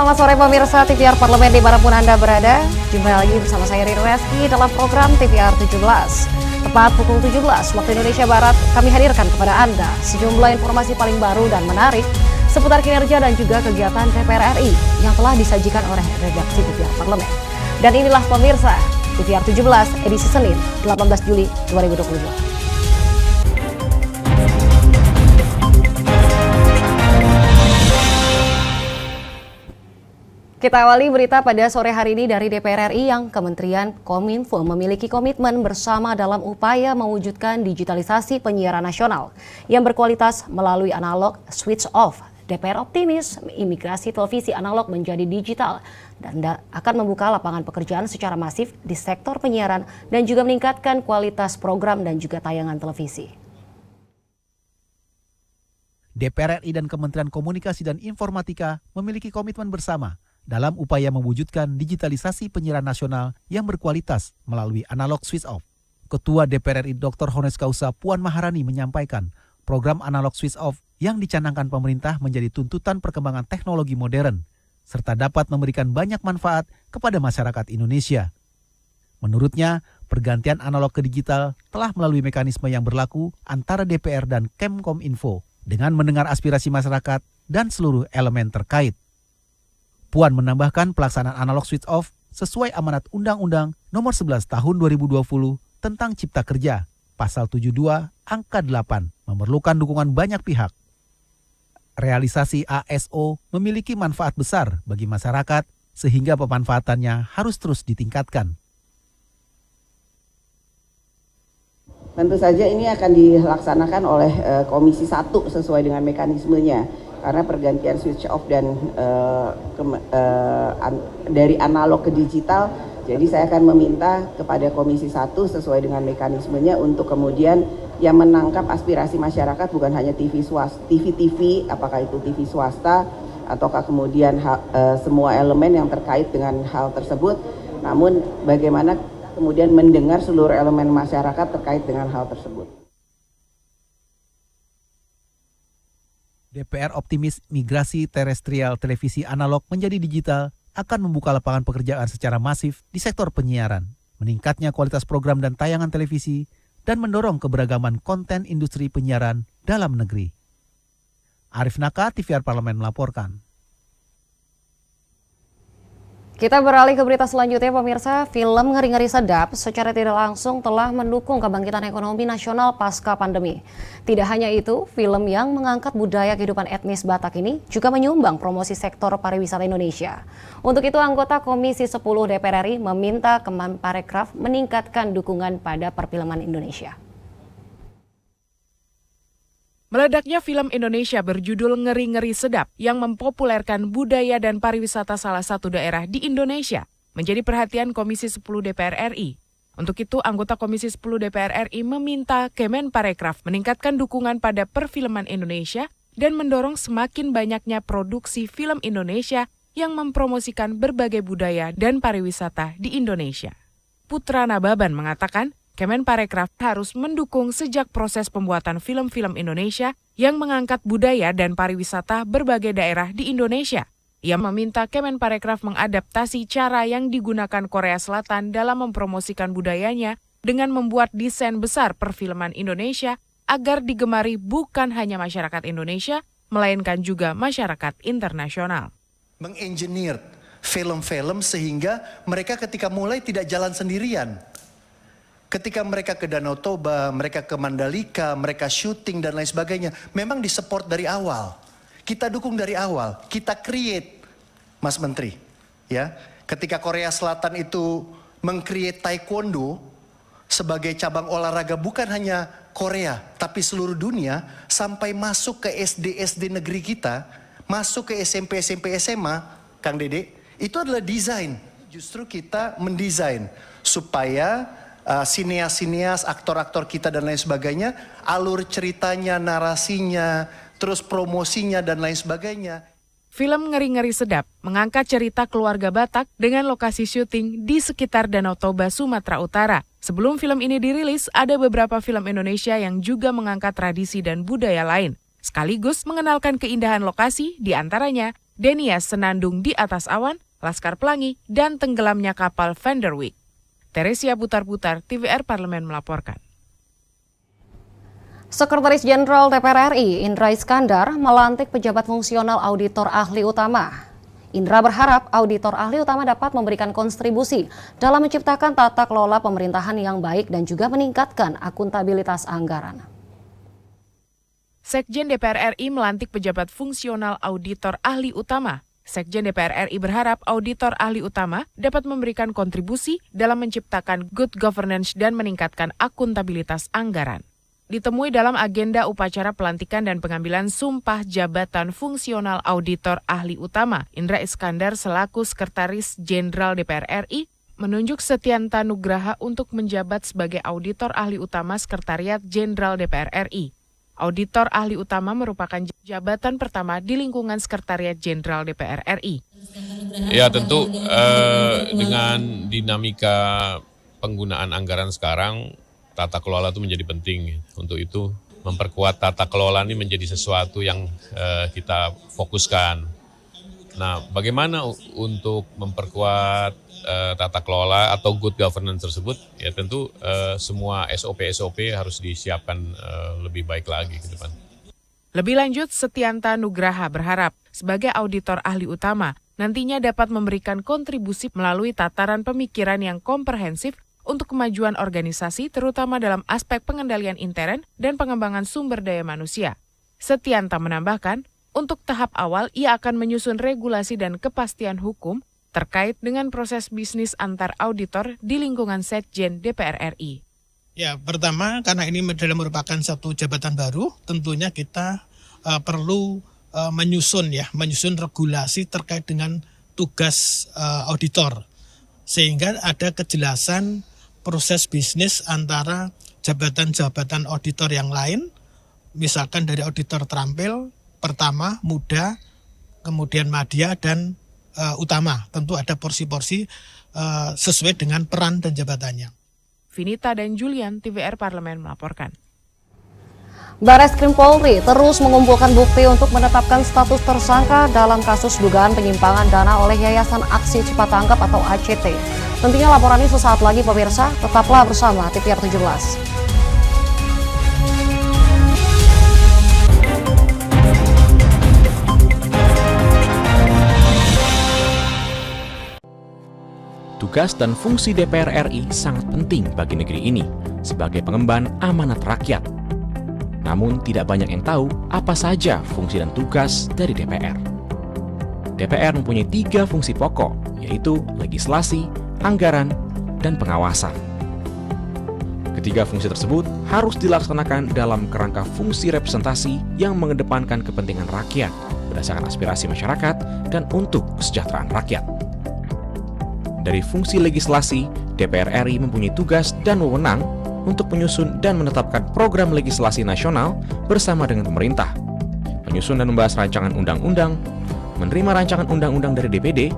Selamat sore pemirsa TVR Parlemen dimanapun Anda berada. Jumpa lagi bersama saya Rino Reski dalam program TVR 17. Tepat pukul 17 waktu Indonesia Barat, kami hadirkan kepada Anda sejumlah informasi paling baru dan menarik seputar kinerja dan juga kegiatan DPR RI yang telah disajikan oleh redaksi TVR Parlemen. Dan inilah pemirsa TVR 17 edisi Senin 18 Juli 2022. Kita awali berita pada sore hari ini dari DPR RI yang Kementerian Kominfo memiliki komitmen bersama dalam upaya mewujudkan digitalisasi penyiaran nasional yang berkualitas melalui analog switch off. DPR optimis imigrasi televisi analog menjadi digital dan akan membuka lapangan pekerjaan secara masif di sektor penyiaran dan juga meningkatkan kualitas program dan juga tayangan televisi. DPR RI dan Kementerian Komunikasi dan Informatika memiliki komitmen bersama dalam upaya mewujudkan digitalisasi penyiaran nasional yang berkualitas melalui analog switch off. Ketua DPR RI Dr. Honest Kausa Puan Maharani menyampaikan program analog switch off yang dicanangkan pemerintah menjadi tuntutan perkembangan teknologi modern, serta dapat memberikan banyak manfaat kepada masyarakat Indonesia. Menurutnya, pergantian analog ke digital telah melalui mekanisme yang berlaku antara DPR dan Kemkominfo dengan mendengar aspirasi masyarakat dan seluruh elemen terkait. Puan menambahkan pelaksanaan analog switch off sesuai amanat Undang-Undang Nomor 11 Tahun 2020 tentang Cipta Kerja, Pasal 72, Angka 8, memerlukan dukungan banyak pihak. Realisasi ASO memiliki manfaat besar bagi masyarakat sehingga pemanfaatannya harus terus ditingkatkan. Tentu saja ini akan dilaksanakan oleh Komisi 1 sesuai dengan mekanismenya. Karena pergantian switch off dan dari analog ke digital, jadi saya akan meminta kepada Komisi 1 sesuai dengan mekanismenya untuk kemudian yang menangkap aspirasi masyarakat bukan hanya TV, apakah itu TV swasta, ataukah kemudian semua elemen yang terkait dengan hal tersebut, namun bagaimana kemudian mendengar seluruh elemen masyarakat terkait dengan hal tersebut. DPR optimis migrasi terestrial televisi analog menjadi digital akan membuka lapangan pekerjaan secara masif di sektor penyiaran, meningkatnya kualitas program dan tayangan televisi, dan mendorong keberagaman konten industri penyiaran dalam negeri. Arif Naka, TVR Parlemen melaporkan. Kita beralih ke berita selanjutnya pemirsa, film Ngeri-Ngeri Sedap secara tidak langsung telah mendukung kebangkitan ekonomi nasional pasca pandemi. Tidak hanya itu, film yang mengangkat budaya kehidupan etnis Batak ini juga menyumbang promosi sektor pariwisata Indonesia. Untuk itu anggota Komisi 10 DPR RI meminta Kemenparekraf meningkatkan dukungan pada perfilman Indonesia. Meledaknya film Indonesia berjudul Ngeri-Ngeri Sedap yang mempopulerkan budaya dan pariwisata salah satu daerah di Indonesia menjadi perhatian Komisi 10 DPR RI. Untuk itu, anggota Komisi 10 DPR RI meminta Kemenparekraf meningkatkan dukungan pada perfilman Indonesia dan mendorong semakin banyaknya produksi film Indonesia yang mempromosikan berbagai budaya dan pariwisata di Indonesia. Putra Nababan mengatakan, Kemenparekraf harus mendukung sejak proses pembuatan film-film Indonesia yang mengangkat budaya dan pariwisata berbagai daerah di Indonesia. Ia meminta Kemenparekraf mengadaptasi cara yang digunakan Korea Selatan dalam mempromosikan budayanya dengan membuat desain besar perfilman Indonesia agar digemari bukan hanya masyarakat Indonesia, melainkan juga masyarakat internasional. Mengengineer film-film sehingga mereka ketika mulai tidak jalan sendirian. Ketika mereka ke Danau Toba, mereka ke Mandalika, mereka syuting dan lain sebagainya, memang disupport dari awal. Kita dukung dari awal, kita create, Mas Menteri. Ya, ketika Korea Selatan itu meng-create taekwondo sebagai cabang olahraga bukan hanya Korea, tapi seluruh dunia, sampai masuk ke SD negeri kita, masuk ke SMP SMA, Kang Dede, itu adalah desain. Justru kita mendesain supaya sineas-sineas, aktor-aktor kita dan lain sebagainya, alur ceritanya, narasinya, terus promosinya dan lain sebagainya. Film Ngeri-Ngeri Sedap mengangkat cerita keluarga Batak dengan lokasi syuting di sekitar Danau Toba, Sumatera Utara. Sebelum film ini dirilis, ada beberapa film Indonesia yang juga mengangkat tradisi dan budaya lain, sekaligus mengenalkan keindahan lokasi, di antaranya Denias senandung di atas awan, Laskar Pelangi, dan tenggelamnya kapal Van der Wijk. Teresia Putar-Putar, TVR Parlemen melaporkan. Sekretaris Jenderal DPR RI Indra Iskandar melantik pejabat fungsional auditor ahli utama. Indra berharap auditor ahli utama dapat memberikan kontribusi dalam menciptakan tata kelola pemerintahan yang baik dan juga meningkatkan akuntabilitas anggaran. Sekjen DPR RI melantik pejabat fungsional auditor ahli utama. Sekjen DPR RI berharap auditor ahli utama dapat memberikan kontribusi dalam menciptakan good governance dan meningkatkan akuntabilitas anggaran. Ditemui dalam agenda upacara pelantikan dan pengambilan sumpah jabatan fungsional auditor ahli utama, Indra Iskandar selaku Sekretaris Jenderal DPR RI menunjuk Setianta Nugraha untuk menjabat sebagai auditor ahli utama Sekretariat Jenderal DPR RI. Auditor ahli utama merupakan jabatan pertama di lingkungan Sekretariat Jenderal DPR RI. Ya tentu dengan dinamika penggunaan anggaran sekarang, tata kelola itu menjadi penting. Untuk itu memperkuat tata kelola ini menjadi sesuatu yang kita fokuskan. Nah, bagaimana untuk memperkuat tata kelola atau good governance tersebut? Ya tentu semua SOP harus disiapkan lebih baik lagi ke depan. Lebih lanjut, Setianta Nugraha berharap sebagai auditor ahli utama nantinya dapat memberikan kontribusi melalui tataran pemikiran yang komprehensif untuk kemajuan organisasi terutama dalam aspek pengendalian intern dan pengembangan sumber daya manusia. Setianta menambahkan, untuk tahap awal ia akan menyusun regulasi dan kepastian hukum terkait dengan proses bisnis antar auditor di lingkungan Sekjen DPR RI. Ya, pertama karena ini merupakan satu jabatan baru, tentunya kita perlu menyusun regulasi terkait dengan tugas auditor, sehingga ada kejelasan proses bisnis antara jabatan-jabatan auditor yang lain, misalkan dari auditor terampil, pertama, muda, kemudian madya, dan utama. Tentu ada porsi-porsi sesuai dengan peran dan jabatannya. Vinita dan Julian, TVR Parlemen melaporkan. Bareskrim Polri terus mengumpulkan bukti untuk menetapkan status tersangka dalam kasus dugaan penyimpangan dana oleh Yayasan Aksi Cepat Tanggap atau ACT. Tentunya laporan ini sesaat lagi pemirsa, tetaplah bersama TVR 17. Tugas dan fungsi DPR RI sangat penting bagi negeri ini sebagai pengemban amanat rakyat. Namun tidak banyak yang tahu apa saja fungsi dan tugas dari DPR. DPR mempunyai 3 fungsi pokok, yaitu legislasi, anggaran, dan pengawasan. Ketiga fungsi tersebut harus dilaksanakan dalam kerangka fungsi representasi yang mengedepankan kepentingan rakyat berdasarkan aspirasi masyarakat dan untuk kesejahteraan rakyat. Dari fungsi legislasi, DPR RI mempunyai tugas dan wewenang untuk menyusun dan menetapkan program legislasi nasional bersama dengan pemerintah, menyusun dan membahas rancangan undang-undang, menerima rancangan undang-undang dari DPD,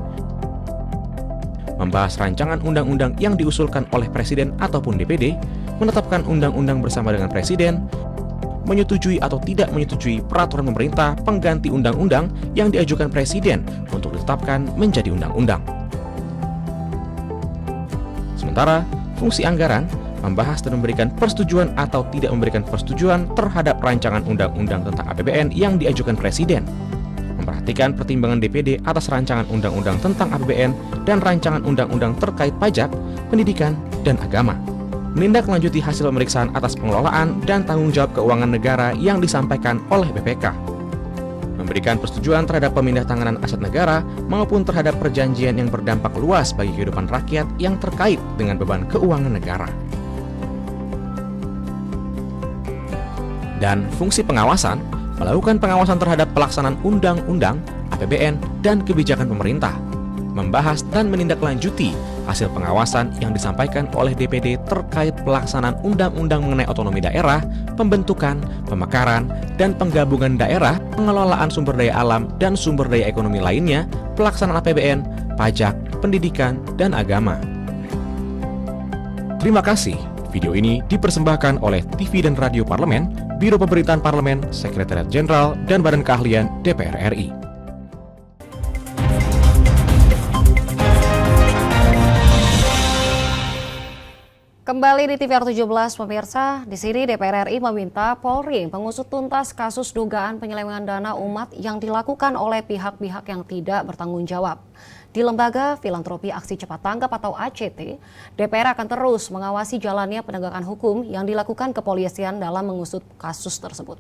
membahas rancangan undang-undang yang diusulkan oleh Presiden ataupun DPD, menetapkan undang-undang bersama dengan Presiden, menyetujui atau tidak menyetujui peraturan pemerintah pengganti undang-undang yang diajukan Presiden untuk ditetapkan menjadi undang-undang. Sementara, fungsi anggaran membahas dan memberikan persetujuan atau tidak memberikan persetujuan terhadap rancangan undang-undang tentang APBN yang diajukan Presiden, memperhatikan pertimbangan DPD atas rancangan undang-undang tentang APBN dan rancangan undang-undang terkait pajak, pendidikan, dan agama, menindaklanjuti hasil pemeriksaan atas pengelolaan dan tanggung jawab keuangan negara yang disampaikan oleh BPK, memberikan persetujuan terhadap pemindahan aset negara maupun terhadap perjanjian yang berdampak luas bagi kehidupan rakyat yang terkait dengan beban keuangan negara. Dan fungsi pengawasan, melakukan pengawasan terhadap pelaksanaan undang-undang, APBN, dan kebijakan pemerintah, membahas dan menindaklanjuti hasil pengawasan yang disampaikan oleh DPD terkait pelaksanaan undang-undang mengenai otonomi daerah, pembentukan, pemekaran, dan penggabungan daerah, pengelolaan sumber daya alam dan sumber daya ekonomi lainnya, pelaksanaan APBN, pajak, pendidikan, dan agama. Terima kasih. Video ini dipersembahkan oleh TV dan Radio Parlemen, Biro Pemerintahan Parlemen, Sekretariat Jenderal, dan Badan Keahlian DPR RI. Kembali di TVR 17 pemirsa, di sini DPR RI meminta Polri mengusut tuntas kasus dugaan penyelewengan dana umat yang dilakukan oleh pihak-pihak yang tidak bertanggung jawab. Di Lembaga Filantropi Aksi Cepat Tanggap atau ACT, DPR akan terus mengawasi jalannya penegakan hukum yang dilakukan kepolisian dalam mengusut kasus tersebut.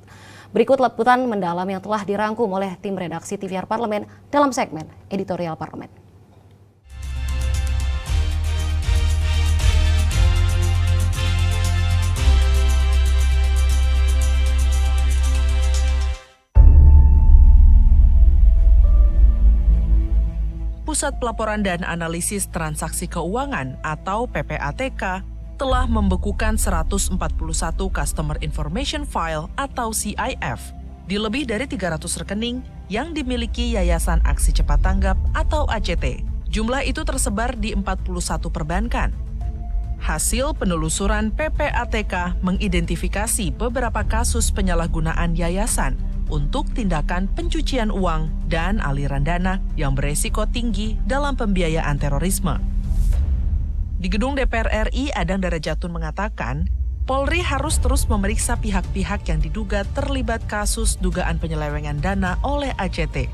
Berikut liputan mendalam yang telah dirangkum oleh tim redaksi TVR Parlemen dalam segmen Editorial Parlemen. Pusat Pelaporan dan Analisis Transaksi Keuangan atau PPATK telah membekukan 141 Customer Information File atau CIF di lebih dari 300 rekening yang dimiliki Yayasan Aksi Cepat Tanggap atau ACT. Jumlah itu tersebar di 41 perbankan. Hasil penelusuran PPATK mengidentifikasi beberapa kasus penyalahgunaan yayasan untuk tindakan pencucian uang dan aliran dana yang beresiko tinggi dalam pembiayaan terorisme. Di gedung DPR RI, Adang Darajatun mengatakan, Polri harus terus memeriksa pihak-pihak yang diduga terlibat kasus dugaan penyelewengan dana oleh ACT,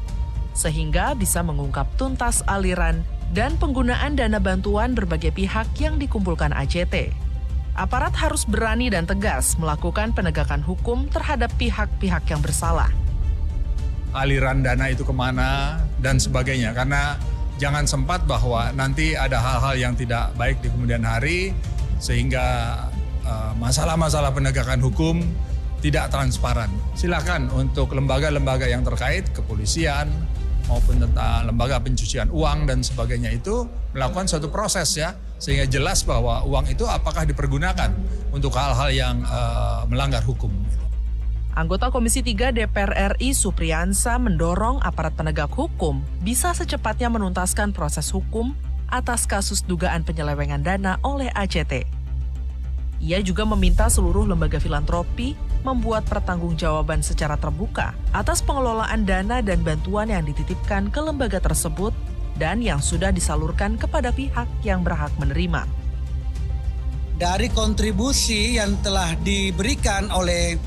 sehingga bisa mengungkap tuntas aliran dan penggunaan dana bantuan berbagai pihak yang dikumpulkan ACT. Aparat harus berani dan tegas melakukan penegakan hukum terhadap pihak-pihak yang bersalah. Aliran dana itu kemana dan sebagainya, karena jangan sempat bahwa nanti ada hal-hal yang tidak baik di kemudian hari sehingga masalah-masalah penegakan hukum tidak transparan. Silakan untuk lembaga-lembaga yang terkait, kepolisian maupun tentang lembaga pencucian uang dan sebagainya itu melakukan suatu proses ya, sehingga jelas bahwa uang itu apakah dipergunakan untuk hal-hal yang melanggar hukum. Anggota Komisi 3 DPR RI Supriyansa mendorong aparat penegak hukum bisa secepatnya menuntaskan proses hukum atas kasus dugaan penyelewengan dana oleh ACT. Ia juga meminta seluruh lembaga filantropi membuat pertanggungjawaban secara terbuka atas pengelolaan dana dan bantuan yang dititipkan ke lembaga tersebut dan yang sudah disalurkan kepada pihak yang berhak menerima. Dari kontribusi yang telah diberikan oleh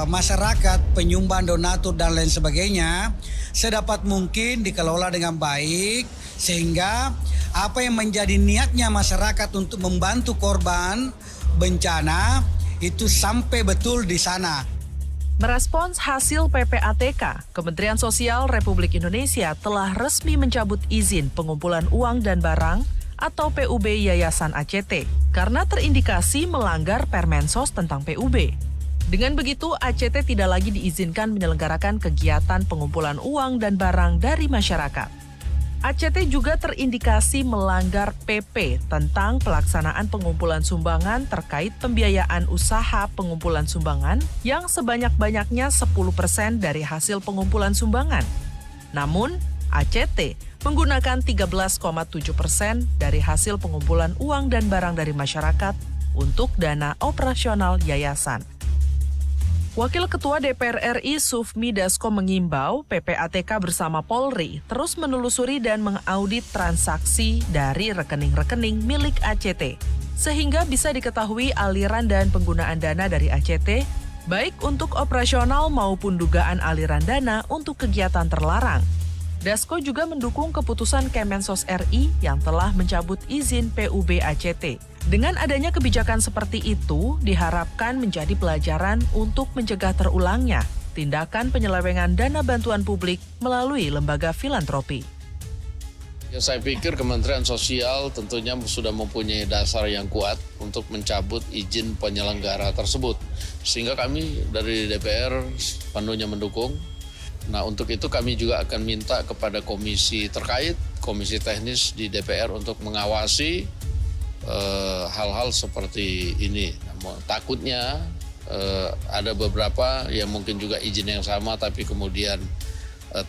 masyarakat, penyumbang, donatur, dan lain sebagainya, sedapat mungkin dikelola dengan baik, sehingga apa yang menjadi niatnya masyarakat untuk membantu korban bencana itu sampai betul di sana. Merespons hasil PPATK, Kementerian Sosial Republik Indonesia telah resmi mencabut izin pengumpulan uang dan barang atau PUB Yayasan ACT karena terindikasi melanggar Permensos tentang PUB. Dengan begitu, ACT tidak lagi diizinkan menyelenggarakan kegiatan pengumpulan uang dan barang dari masyarakat. ACT juga terindikasi melanggar PP tentang pelaksanaan pengumpulan sumbangan terkait pembiayaan usaha pengumpulan sumbangan yang sebanyak-banyaknya 10% dari hasil pengumpulan sumbangan. Namun, ACT menggunakan 13,7% dari hasil pengumpulan uang dan barang dari masyarakat untuk dana operasional yayasan. Wakil Ketua DPR RI Sufmi Dasko mengimbau PPATK bersama Polri terus menelusuri dan mengaudit transaksi dari rekening-rekening milik ACT, sehingga bisa diketahui aliran dan penggunaan dana dari ACT, baik untuk operasional maupun dugaan aliran dana untuk kegiatan terlarang. Dasko juga mendukung keputusan Kemensos RI yang telah mencabut izin PUB ACT. Dengan adanya kebijakan seperti itu, diharapkan menjadi pelajaran untuk mencegah terulangnya tindakan penyelewengan dana bantuan publik melalui lembaga filantropi. Ya, saya pikir Kementerian Sosial tentunya sudah mempunyai dasar yang kuat untuk mencabut izin penyelenggara tersebut. Sehingga kami dari DPR penuhnya mendukung. Nah, untuk itu kami juga akan minta kepada komisi terkait, komisi teknis di DPR untuk mengawasi hal-hal seperti ini. Namun, takutnya ada beberapa yang mungkin juga izin yang sama tapi kemudian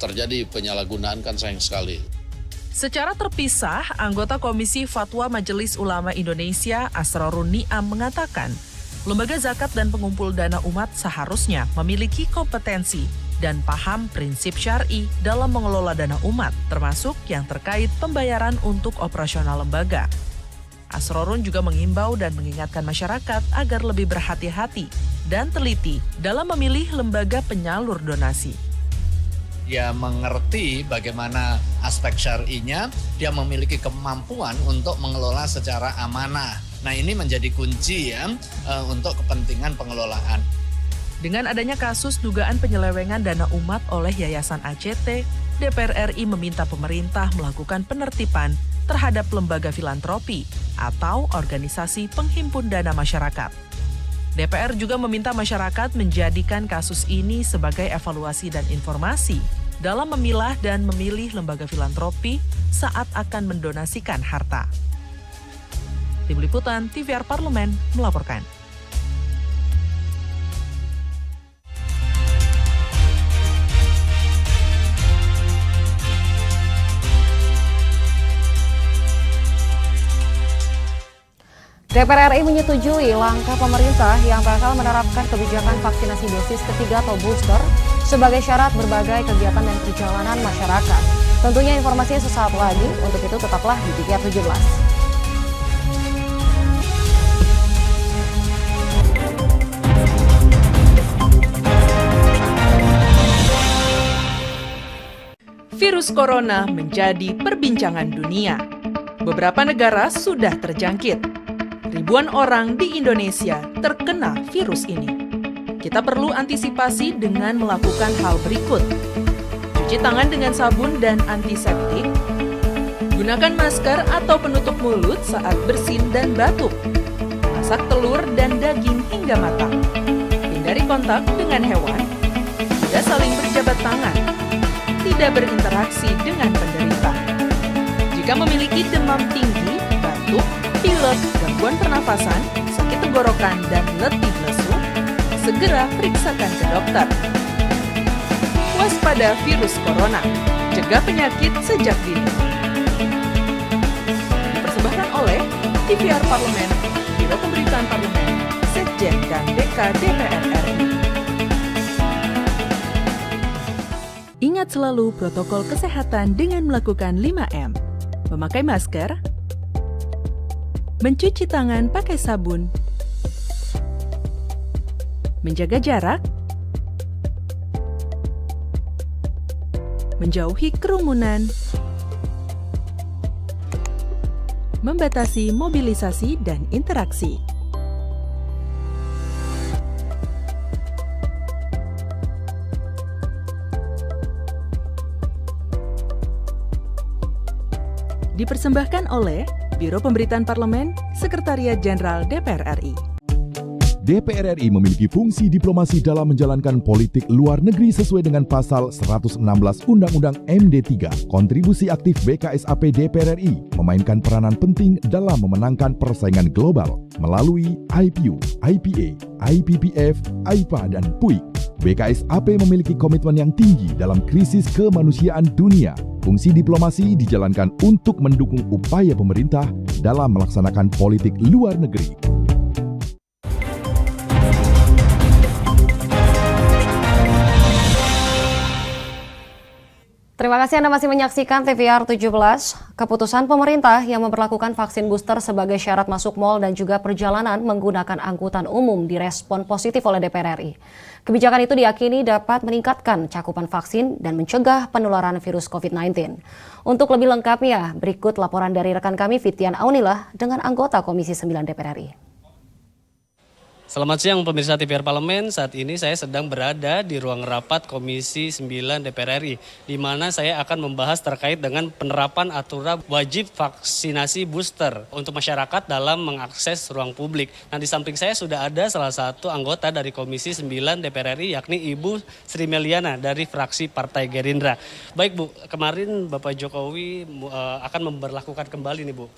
terjadi penyalahgunaan, kan sayang sekali. Secara terpisah, anggota Komisi Fatwa Majelis Ulama Indonesia Asrorun Niam mengatakan, lembaga zakat dan pengumpul dana umat seharusnya memiliki kompetensi dan paham prinsip syar'i dalam mengelola dana umat, termasuk yang terkait pembayaran untuk operasional lembaga. Asrorun juga mengimbau dan mengingatkan masyarakat agar lebih berhati-hati dan teliti dalam memilih lembaga penyalur donasi. Dia mengerti bagaimana aspek syar'inya, dia memiliki kemampuan untuk mengelola secara amanah. Nah, ini menjadi kunci ya untuk kepentingan pengelolaan. Dengan adanya kasus dugaan penyelewengan dana umat oleh Yayasan ACT, DPR RI meminta pemerintah melakukan penertiban terhadap lembaga filantropi atau organisasi penghimpun dana masyarakat. DPR juga meminta masyarakat menjadikan kasus ini sebagai evaluasi dan informasi dalam memilah dan memilih lembaga filantropi saat akan mendonasikan harta. Tim Liputan TVR Parlemen melaporkan. DPR RI menyetujui langkah pemerintah yang bakal menerapkan kebijakan vaksinasi dosis ketiga atau booster sebagai syarat berbagai kegiatan dan perjalanan masyarakat. Tentunya informasinya sesaat lagi, untuk itu tetaplah di TVR 17. Virus corona menjadi perbincangan dunia. Beberapa negara sudah terjangkit. Ribuan orang di Indonesia terkena virus ini. Kita perlu antisipasi dengan melakukan hal berikut. Cuci tangan dengan sabun dan antiseptik. Gunakan masker atau penutup mulut saat bersin dan batuk. Masak telur dan daging hingga matang. Hindari kontak dengan hewan. Tidak saling berjabat tangan. Tidak berinteraksi dengan penderita. Jika memiliki demam tinggi, batuk, pilek, gangguan pernafasan, sakit tenggorokan, dan letih lesu, segera periksakan ke dokter. Waspada virus corona, cegah penyakit sejak dini. Dipersembahkan oleh TVR Parlemen, Biro Pemberitaan Parlemen, Sekjen dan DK DPR RI. Ingat selalu protokol kesehatan dengan melakukan 5M. Memakai masker, mencuci tangan pakai sabun, menjaga jarak, menjauhi kerumunan, membatasi mobilisasi dan interaksi. Dipersembahkan oleh Biro Pemberitaan Parlemen, Sekretariat Jenderal DPR RI. DPR RI memiliki fungsi diplomasi dalam menjalankan politik luar negeri sesuai dengan pasal 116 Undang-Undang MD3. Kontribusi aktif BKSAP DPR RI memainkan peranan penting dalam memenangkan persaingan global melalui IPU, IPA, IPPF, AIPA, dan PUIK. BKSAP memiliki komitmen yang tinggi dalam krisis kemanusiaan dunia. Fungsi diplomasi dijalankan untuk mendukung upaya pemerintah dalam melaksanakan politik luar negeri. Terima kasih Anda masih menyaksikan TVR 17. Keputusan pemerintah yang memperlakukan vaksin booster sebagai syarat masuk mal dan juga perjalanan menggunakan angkutan umum direspon positif oleh DPR RI. Kebijakan itu diyakini dapat meningkatkan cakupan vaksin dan mencegah penularan virus COVID-19. Untuk lebih lengkapnya, berikut laporan dari rekan kami Fitian Aunilah dengan anggota Komisi 9 DPR RI. Selamat siang pemirsa TVR Parlemen, saat ini saya sedang berada di ruang rapat Komisi 9 DPR RI, di mana saya akan membahas terkait dengan penerapan aturan wajib vaksinasi booster untuk masyarakat dalam mengakses ruang publik. Nah, di samping saya sudah ada salah satu anggota dari Komisi 9 DPR RI, yakni Ibu Sri Meliana dari fraksi Partai Gerindra. Baik Bu, kemarin Bapak Jokowi akan memberlakukan kembali nih Bu,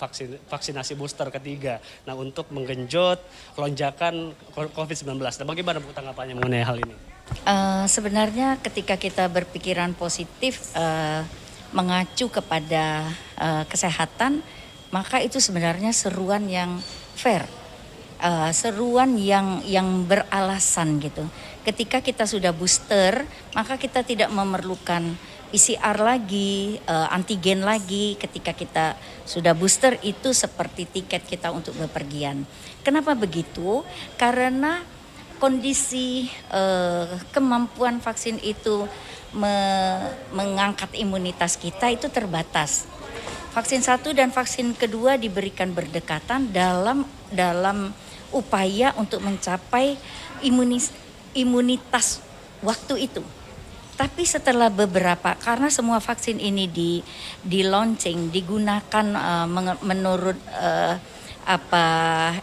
vaksinasi booster ketiga. Nah, untuk menggenjot lonjakan COVID-19. Nah, bagaimana Bu tanggapannya mengenai hal ini? Sebenarnya ketika kita berpikiran positif mengacu kepada kesehatan, maka itu sebenarnya seruan yang fair, seruan yang beralasan gitu. Ketika kita sudah booster, maka kita tidak memerlukan PCR lagi, antigen lagi ketika kita sudah booster itu seperti tiket kita untuk bepergian. Kenapa begitu? Karena kondisi kemampuan vaksin itu mengangkat imunitas kita itu terbatas. Vaksin 1 dan vaksin kedua diberikan berdekatan dalam upaya untuk mencapai imunitas waktu itu. Tapi setelah beberapa, karena semua vaksin ini di launching, digunakan menurut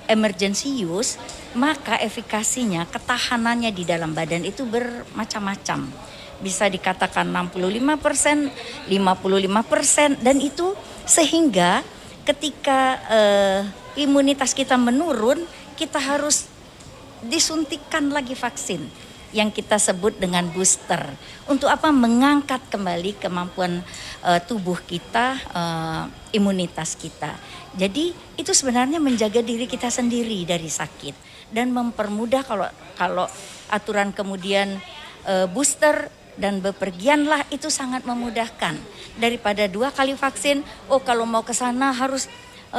emergency use, maka efikasinya, ketahanannya di dalam badan itu bermacam-macam. Bisa dikatakan 65%, 55%, dan itu sehingga ketika imunitas kita menurun, kita harus disuntikan lagi vaksin yang kita sebut dengan booster. Untuk apa? Mengangkat kembali kemampuan tubuh kita, imunitas kita. Jadi itu sebenarnya menjaga diri kita sendiri dari sakit dan mempermudah kalau aturan kemudian booster dan bepergianlah itu sangat memudahkan. Daripada 2 kali vaksin, kalau mau ke sana harus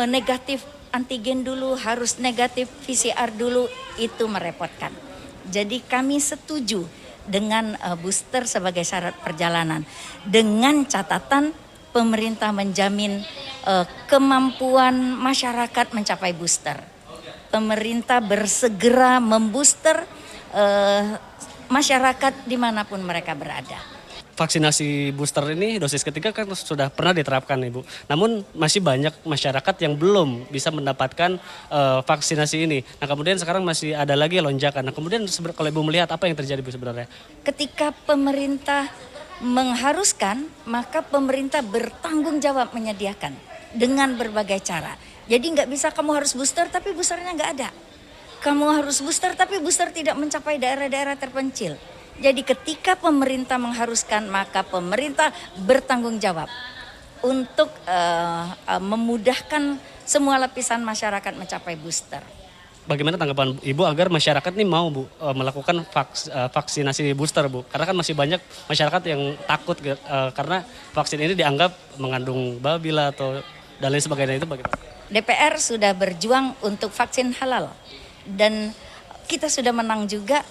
negatif antigen dulu, harus negatif PCR dulu, itu merepotkan. Jadi kami setuju dengan booster sebagai syarat perjalanan. Dengan catatan pemerintah menjamin kemampuan masyarakat mencapai booster. Pemerintah bersegera membooster masyarakat dimanapun mereka berada. Vaksinasi booster ini dosis ketiga kan sudah pernah diterapkan Ibu. Namun masih banyak masyarakat yang belum bisa mendapatkan vaksinasi ini. Nah kemudian sekarang masih ada lagi lonjakan. Nah kemudian kalau Ibu melihat apa yang terjadi Bu sebenarnya? Ketika Pemerintah mengharuskan, maka pemerintah bertanggung jawab menyediakan dengan berbagai cara. Jadi nggak bisa kamu harus booster tapi boosternya nggak ada. Kamu harus booster tapi booster tidak mencapai daerah-daerah terpencil. Jadi ketika pemerintah mengharuskan, maka pemerintah bertanggung jawab untuk memudahkan semua lapisan masyarakat mencapai booster. Bagaimana tanggapan Ibu agar masyarakat nih mau Bu melakukan vaksinasi booster Bu? Karena kan masih banyak masyarakat yang takut karena vaksin ini dianggap mengandung babi lah atau dan lain sebagainya, itu bagaimana? DPR sudah berjuang untuk vaksin halal dan kita sudah menang juga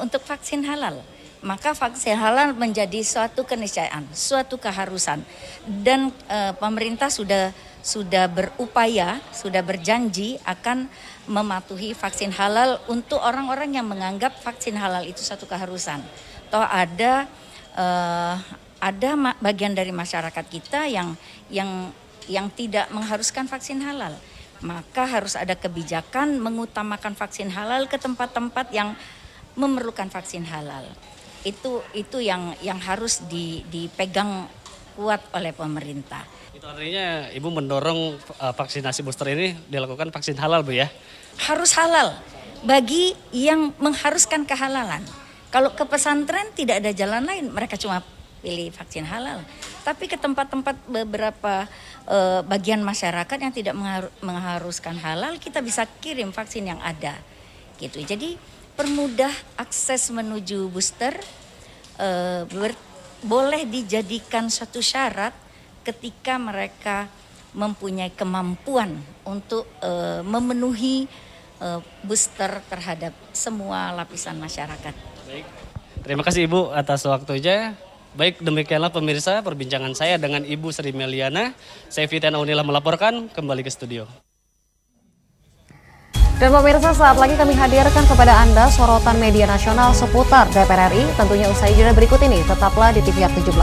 untuk vaksin halal. Maka vaksin halal menjadi suatu keniscayaan, suatu keharusan. Dan pemerintah sudah berupaya, sudah berjanji akan mematuhi vaksin halal untuk orang-orang yang menganggap vaksin halal itu satu keharusan. Toh ada bagian dari masyarakat kita yang tidak mengharuskan vaksin halal. Maka harus ada kebijakan mengutamakan vaksin halal ke tempat-tempat yang memerlukan vaksin halal. Itu yang harus dipegang kuat oleh pemerintah. Itu artinya Ibu mendorong vaksinasi booster ini dilakukan vaksin halal Bu ya? Harus halal bagi yang mengharuskan kehalalan. Kalau ke pesantren tidak ada jalan lain, mereka cuma pilih vaksin halal. Tapi ke tempat-tempat beberapa bagian masyarakat yang tidak mengharuskan halal, kita bisa kirim vaksin yang ada. Gitu. Jadi permudah akses menuju booster, boleh dijadikan satu syarat ketika mereka mempunyai kemampuan untuk memenuhi booster terhadap semua lapisan masyarakat. Baik. Terima kasih Ibu atas waktunya. Baik, demikianlah pemirsa perbincangan saya dengan Ibu Sri Meliana. Saya Fitan Aunila melaporkan, kembali ke studio. Dan pemirsa, saat lagi kami hadirkan kepada Anda sorotan media nasional seputar DPR RI. Tentunya usai jeda berikut ini, tetaplah di TVR 17.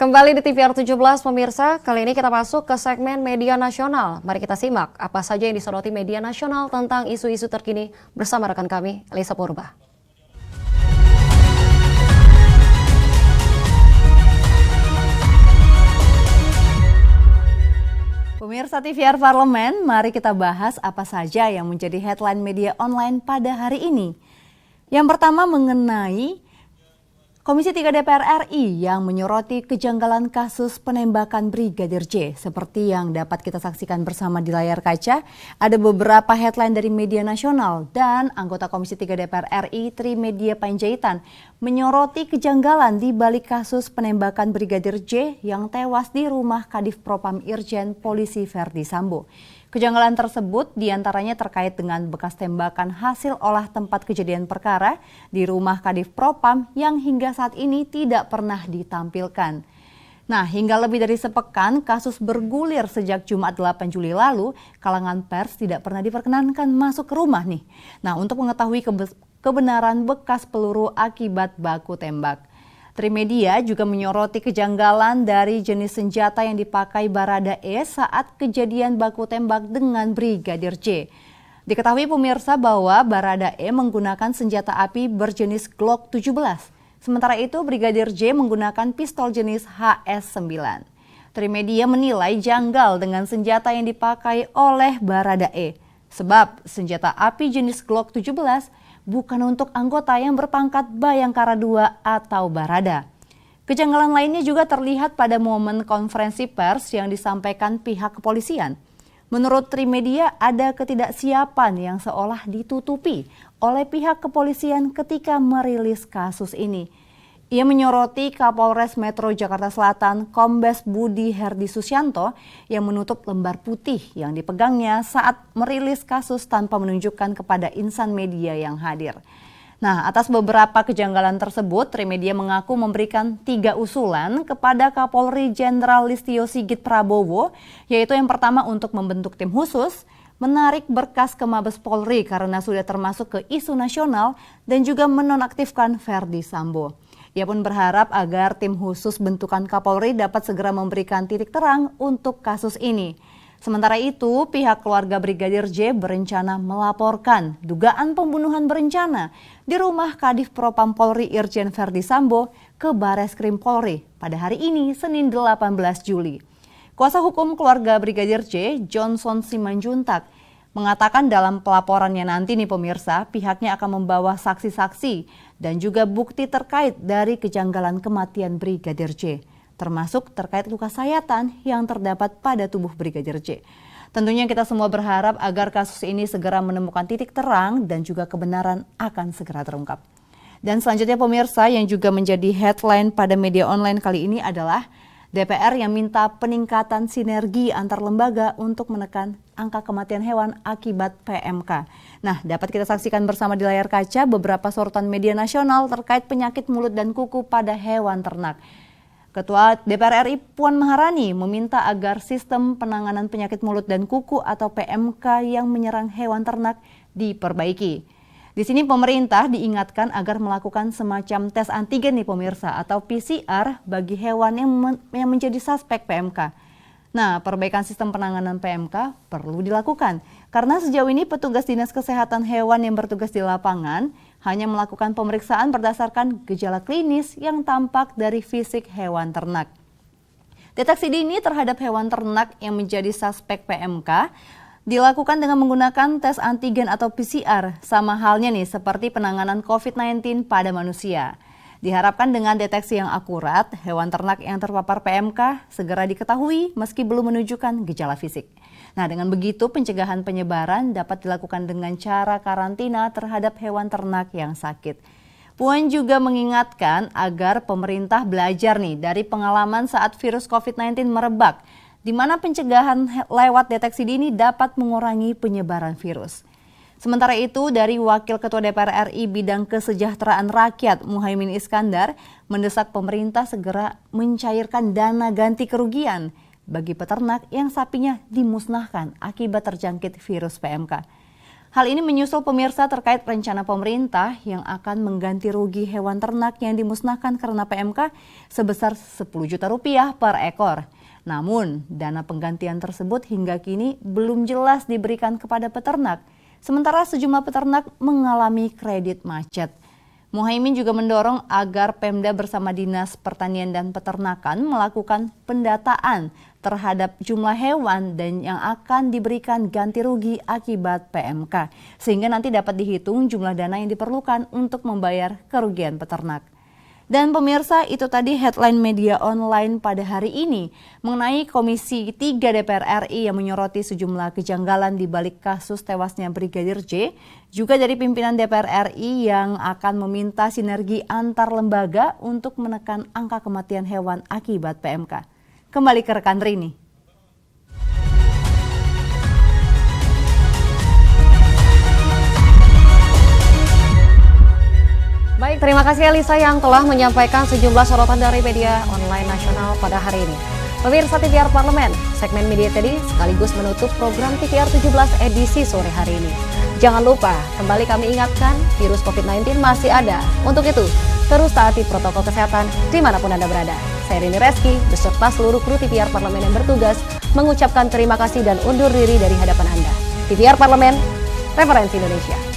Kembali di TVR 17 pemirsa, kali ini kita masuk ke segmen media nasional. Mari kita simak apa saja yang disoroti media nasional tentang isu-isu terkini bersama rekan kami, Elisa Purba. Pemirsa TVR Parlemen, mari kita bahas apa saja yang menjadi headline media online pada hari ini. Yang pertama mengenai Komisi 3 DPR RI yang menyoroti kejanggalan kasus penembakan Brigadir J. Seperti yang dapat kita saksikan bersama di layar kaca, ada beberapa headline dari media nasional dan anggota Komisi 3 DPR RI Trimedia Panjaitan menyoroti kejanggalan di balik kasus penembakan Brigadir J yang tewas di rumah Kadif Propam Irjen Polisi Verdi Sambo. Kejanggalan tersebut diantaranya terkait dengan bekas tembakan hasil olah tempat kejadian perkara di rumah Kadif Propam yang hingga saat ini tidak pernah ditampilkan. Nah, hingga lebih dari sepekan kasus bergulir sejak Jumat 8 Juli lalu, kalangan pers tidak pernah diperkenankan masuk ke rumah nih. Nah, untuk mengetahui kebenaran bekas peluru akibat baku tembak. Trimedia juga menyoroti kejanggalan dari jenis senjata yang dipakai Baradae saat kejadian baku tembak dengan Brigadir J. Diketahui pemirsa bahwa Baradae menggunakan senjata api berjenis Glock 17. Sementara itu Brigadir J menggunakan pistol jenis HS9. Trimedia menilai janggal dengan senjata yang dipakai oleh Baradae. Sebab senjata api jenis Glock 17 bukan untuk anggota yang berpangkat Bayangkara II atau Barada. Kejanggalan lainnya juga terlihat pada momen konferensi pers yang disampaikan pihak kepolisian. Menurut Trimedia, ada ketidaksiapan yang seolah ditutupi oleh pihak kepolisian ketika merilis kasus ini. Ia menyoroti Kapolres Metro Jakarta Selatan Kombes Budi Herdi Susianto yang menutup lembar putih yang dipegangnya saat merilis kasus tanpa menunjukkan kepada insan media yang hadir. Nah, atas beberapa kejanggalan tersebut, Trimedia mengaku memberikan 3 usulan kepada Kapolri Jenderal Listio Sigit Prabowo, yaitu yang pertama untuk membentuk tim khusus, menarik berkas ke Mabes Polri karena sudah termasuk ke isu nasional, dan juga menonaktifkan Verdi Sambo. Ia pun berharap agar tim khusus bentukan Kapolri dapat segera memberikan titik terang untuk kasus ini. Sementara itu, pihak keluarga Brigadir J berencana melaporkan dugaan pembunuhan berencana di rumah Kadif Propam Polri Irjen Verdi Sambo ke Bareskrim Polri pada hari ini, Senin 18 Juli. Kuasa hukum keluarga Brigadir J, Johnson Simanjuntak, mengatakan dalam pelaporannya nanti nih pemirsa, pihaknya akan membawa saksi-saksi dan juga bukti terkait dari kejanggalan kematian Brigadir J, termasuk terkait luka sayatan yang terdapat pada tubuh Brigadir J. Tentunya kita semua berharap agar kasus ini segera menemukan titik terang dan juga kebenaran akan segera terungkap. Dan selanjutnya pemirsa yang juga menjadi headline pada media online kali ini adalah DPR yang minta peningkatan sinergi antar lembaga untuk menekan angka kematian hewan akibat PMK. Nah, dapat kita saksikan bersama di layar kaca beberapa sorotan media nasional terkait penyakit mulut dan kuku pada hewan ternak. Ketua DPR RI Puan Maharani meminta agar sistem penanganan penyakit mulut dan kuku atau PMK yang menyerang hewan ternak diperbaiki. Di sini pemerintah diingatkan agar melakukan semacam tes antigen nih pemirsa atau PCR bagi hewan yang menjadi suspek PMK. Nah, perbaikan sistem penanganan PMK perlu dilakukan karena sejauh ini petugas Dinas Kesehatan Hewan yang bertugas di lapangan hanya melakukan pemeriksaan berdasarkan gejala klinis yang tampak dari fisik hewan ternak. Deteksi dini terhadap hewan ternak yang menjadi suspek PMK dilakukan dengan menggunakan tes antigen atau PCR, sama halnya nih seperti penanganan COVID-19 pada manusia. Diharapkan dengan deteksi yang akurat, hewan ternak yang terpapar PMK segera diketahui meski belum menunjukkan gejala fisik. Nah, dengan begitu pencegahan penyebaran dapat dilakukan dengan cara karantina terhadap hewan ternak yang sakit. Puan juga mengingatkan agar pemerintah belajar nih dari pengalaman saat virus COVID-19 merebak, di mana pencegahan lewat deteksi dini dapat mengurangi penyebaran virus. Sementara itu, dari Wakil Ketua DPR RI Bidang Kesejahteraan Rakyat Muhaimin Iskandar mendesak pemerintah segera mencairkan dana ganti kerugian bagi peternak yang sapinya dimusnahkan akibat terjangkit virus PMK. Hal ini menyusul pemirsa terkait rencana pemerintah yang akan mengganti rugi hewan ternak yang dimusnahkan karena PMK sebesar 10 juta rupiah per ekor. Namun, dana penggantian tersebut hingga kini belum jelas diberikan kepada peternak. Sementara sejumlah peternak mengalami kredit macet. Muhaimin juga mendorong agar Pemda bersama Dinas Pertanian dan Peternakan melakukan pendataan terhadap jumlah hewan dan yang akan diberikan ganti rugi akibat PMK. Sehingga nanti dapat dihitung jumlah dana yang diperlukan untuk membayar kerugian peternak. Dan pemirsa, itu tadi headline media online pada hari ini mengenai Komisi 3 DPR RI yang menyoroti sejumlah kejanggalan di balik kasus tewasnya Brigadir J, juga dari pimpinan DPR RI yang akan meminta sinergi antar lembaga untuk menekan angka kematian hewan akibat PMK. Kembali ke rekan Rini. Baik, terima kasih Elisa yang telah menyampaikan sejumlah sorotan dari media online nasional pada hari ini. Pemirsa TVR Parlemen, segmen media tadi sekaligus menutup program TVR 17 edisi sore hari ini. Jangan lupa, kembali kami ingatkan, virus COVID-19 masih ada. Untuk itu, terus taati protokol kesehatan dimanapun Anda berada. Saya Rini Reski, beserta seluruh kru TVR Parlemen yang bertugas, mengucapkan terima kasih dan undur diri dari hadapan Anda. TVR Parlemen, referensi Indonesia.